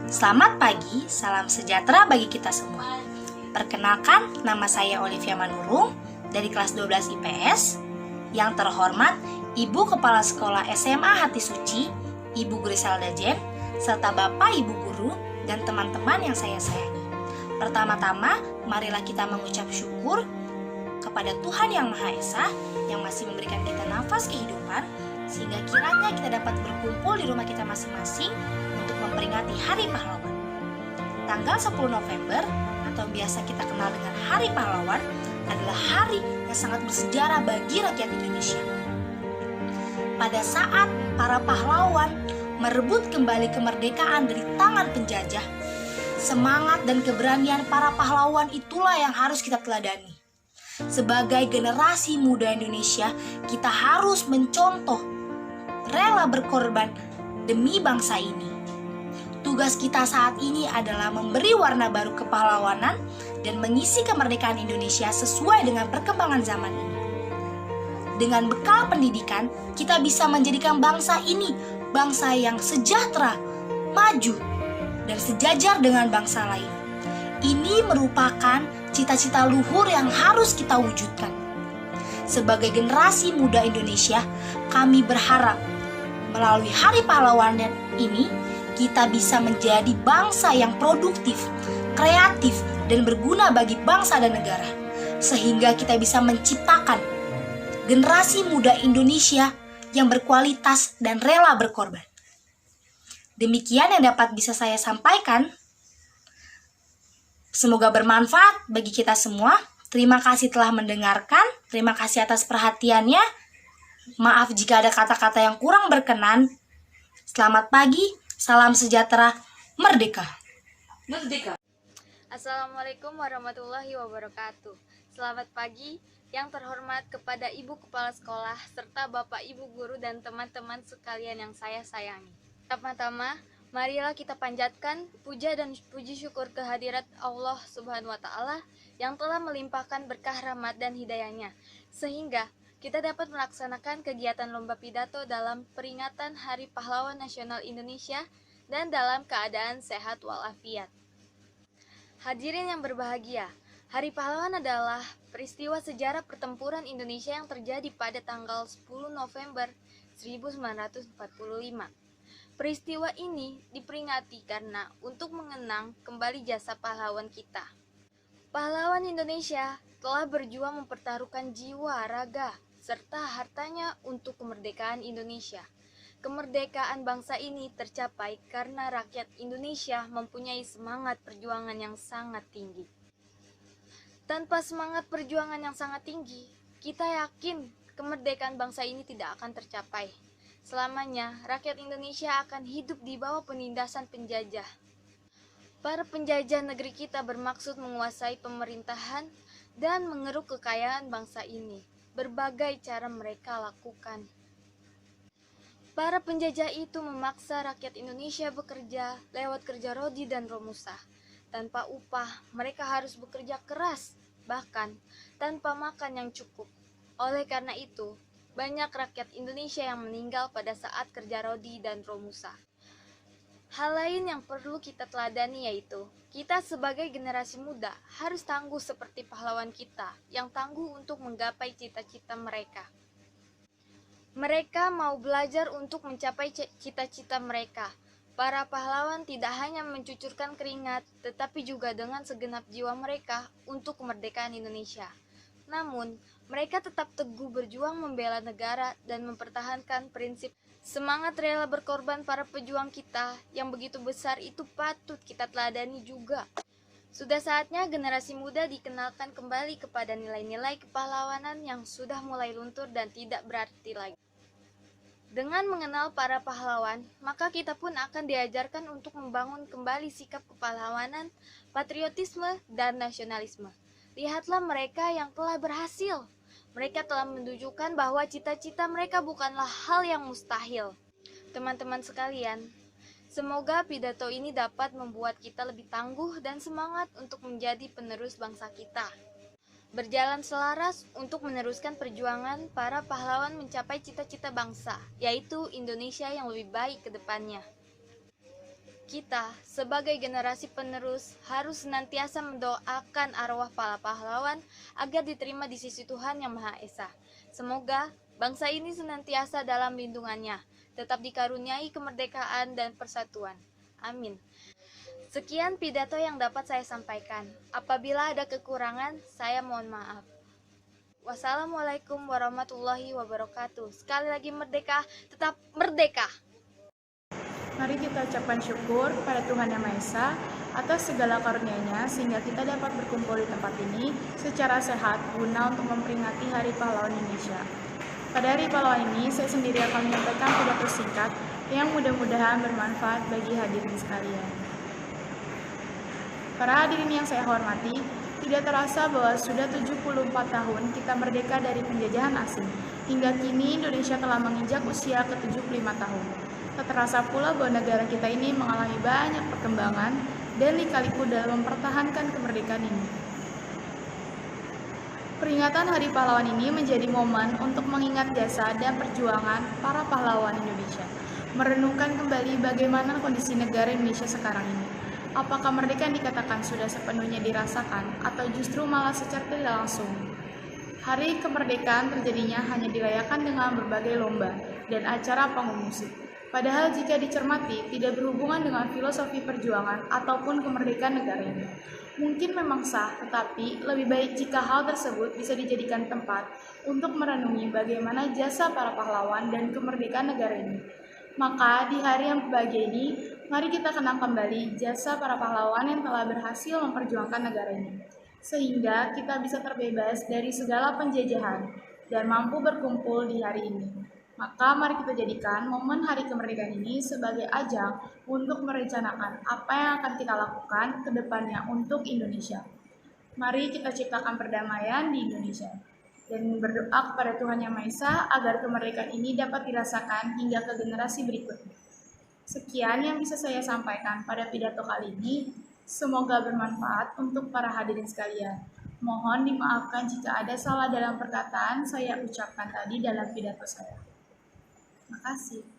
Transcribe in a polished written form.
Selamat pagi, salam sejahtera bagi kita semua. Perkenalkan, nama saya Olivia Manurung dari kelas 12 IPS. Yang terhormat, Ibu Kepala Sekolah SMA Hati Suci, Ibu Griselda Jen, serta Bapak Ibu Guru dan teman-teman yang saya sayangi. Pertama-tama, marilah kita mengucap syukur kepada Tuhan Yang Maha Esa yang masih memberikan kita nafas kehidupan, sehingga kiranya kita dapat berkumpul di rumah kita masing-masing untuk memperingati Hari Pahlawan. Tanggal 10 November atau biasa kita kenal dengan Hari Pahlawan adalah hari yang sangat bersejarah bagi rakyat Indonesia. Pada saat para pahlawan merebut kembali kemerdekaan dari tangan penjajah, semangat dan keberanian para pahlawan itulah yang harus kita teladani. Sebagai generasi muda Indonesia, kita harus mencontoh rela berkorban demi bangsa ini. Tugas kita saat ini adalah memberi warna baru kepahlawanan dan mengisi kemerdekaan Indonesia sesuai dengan perkembangan zaman ini. Dengan bekal pendidikan, kita bisa menjadikan bangsa ini bangsa yang sejahtera, maju, dan sejajar dengan bangsa lain. Ini merupakan cita-cita luhur yang harus kita wujudkan. Sebagai generasi muda Indonesia, kami berharap melalui Hari Pahlawan ini, kita bisa menjadi bangsa yang produktif, kreatif, dan berguna bagi bangsa dan negara. Sehingga kita bisa menciptakan generasi muda Indonesia yang berkualitas dan rela berkorban. Demikian yang dapat bisa saya sampaikan. Semoga bermanfaat bagi kita semua. Terima kasih telah mendengarkan. Terima kasih atas perhatiannya. Maaf jika ada kata-kata yang kurang berkenan. Selamat pagi, salam sejahtera, merdeka. Merdeka. Assalamualaikum warahmatullahi wabarakatuh. Selamat pagi yang terhormat kepada Ibu Kepala Sekolah serta Bapak Ibu Guru dan teman-teman sekalian yang saya sayangi. Pertama-tama, marilah kita panjatkan puja dan puji syukur kehadirat Allah Subhanahu wa Ta'ala yang telah melimpahkan berkah rahmat dan hidayahnya, sehingga kita dapat melaksanakan kegiatan lomba pidato dalam peringatan Hari Pahlawan Nasional Indonesia dan dalam keadaan sehat walafiat. Hadirin yang berbahagia, Hari Pahlawan adalah peristiwa sejarah pertempuran Indonesia yang terjadi pada tanggal 10 November 1945. Peristiwa ini diperingati karena untuk mengenang kembali jasa pahlawan kita. Pahlawan Indonesia telah berjuang mempertaruhkan jiwa, raga, serta hartanya untuk kemerdekaan Indonesia. Kemerdekaan bangsa ini tercapai karena rakyat Indonesia mempunyai semangat perjuangan yang sangat tinggi. Tanpa semangat perjuangan yang sangat tinggi, kita yakin kemerdekaan bangsa ini tidak akan tercapai. Selamanya, rakyat Indonesia akan hidup di bawah penindasan penjajah. Para penjajah negeri kita bermaksud menguasai pemerintahan dan mengeruk kekayaan bangsa ini. Berbagai cara mereka lakukan. Para penjajah itu memaksa rakyat Indonesia bekerja lewat kerja rodi dan romusa. Tanpa upah, mereka harus bekerja keras, bahkan tanpa makan yang cukup. Oleh karena itu, banyak rakyat Indonesia yang meninggal pada saat kerja rodi dan romusa. Hal lain yang perlu kita teladani yaitu, kita sebagai generasi muda harus tangguh seperti pahlawan kita yang tangguh untuk menggapai cita-cita mereka. Mereka mau belajar untuk mencapai cita-cita mereka. Para pahlawan tidak hanya mencucurkan keringat, tetapi juga dengan segenap jiwa mereka untuk kemerdekaan Indonesia. Namun, mereka tetap teguh berjuang membela negara dan mempertahankan prinsip semangat rela berkorban para pejuang kita yang begitu besar itu patut kita teladani juga. Sudah saatnya generasi muda dikenalkan kembali kepada nilai-nilai kepahlawanan yang sudah mulai luntur dan tidak berarti lagi. Dengan mengenal para pahlawan, maka kita pun akan diajarkan untuk membangun kembali sikap kepahlawanan, patriotisme, dan nasionalisme. Lihatlah mereka yang telah berhasil. Mereka telah menunjukkan bahwa cita-cita mereka bukanlah hal yang mustahil. Teman-teman sekalian, semoga pidato ini dapat membuat kita lebih tangguh dan semangat untuk menjadi penerus bangsa kita. Berjalan selaras untuk meneruskan perjuangan para pahlawan mencapai cita-cita bangsa, yaitu Indonesia yang lebih baik ke depannya. Kita sebagai generasi penerus harus senantiasa mendoakan arwah para pahlawan agar diterima di sisi Tuhan Yang Maha Esa. Semoga bangsa ini senantiasa dalam lindungannya, tetap dikaruniai kemerdekaan dan persatuan. Amin. Sekian pidato yang dapat saya sampaikan. Apabila ada kekurangan, saya mohon maaf. Wassalamualaikum warahmatullahi wabarakatuh. Sekali lagi merdeka, tetap merdeka. Mari kita ucapkan syukur kepada Tuhan Yang Maha Esa atas segala karunia-Nya sehingga kita dapat berkumpul di tempat ini secara sehat guna untuk memperingati Hari Pahlawan Indonesia. Pada Hari Pahlawan ini, saya sendiri akan menyampaikan pidato singkat yang mudah-mudahan bermanfaat bagi hadirin sekalian. Para hadirin yang saya hormati, tidak terasa bahwa sudah 74 tahun kita merdeka dari penjajahan asing. Hingga kini Indonesia telah menginjak usia ke-75 tahun. Tak terasa pula bahwa negara kita ini mengalami banyak perkembangan dan lika-liku dalam mempertahankan kemerdekaan ini. Peringatan Hari Pahlawan ini menjadi momen untuk mengingat jasa dan perjuangan para pahlawan Indonesia. Merenungkan kembali bagaimana kondisi negara Indonesia sekarang ini. Apakah mereka yang dikatakan sudah sepenuhnya dirasakan atau justru malah secara tidak langsung? Hari kemerdekaan terjadinya hanya dirayakan dengan berbagai lomba dan acara panggung musik. Padahal jika dicermati, tidak berhubungan dengan filosofi perjuangan ataupun kemerdekaan negara ini. Mungkin memang sah, tetapi lebih baik jika hal tersebut bisa dijadikan tempat untuk merenungi bagaimana jasa para pahlawan dan kemerdekaan negara ini. Maka di hari yang berbahagia ini, mari kita kenang kembali jasa para pahlawan yang telah berhasil memperjuangkan negara ini. Sehingga kita bisa terbebas dari segala penjajahan dan mampu berkumpul di hari ini. Maka mari kita jadikan momen hari kemerdekaan ini sebagai ajang untuk merencanakan apa yang akan kita lakukan ke depannya untuk Indonesia. Mari kita ciptakan perdamaian di Indonesia dan berdoa kepada Tuhan Yang Maha Esa agar kemerdekaan ini dapat dirasakan hingga ke generasi berikutnya. Sekian yang bisa saya sampaikan pada pidato kali ini. Semoga bermanfaat untuk para hadirin sekalian. Mohon dimaafkan jika ada salah dalam perkataan saya ucapkan tadi dalam pidato saya. Terima kasih.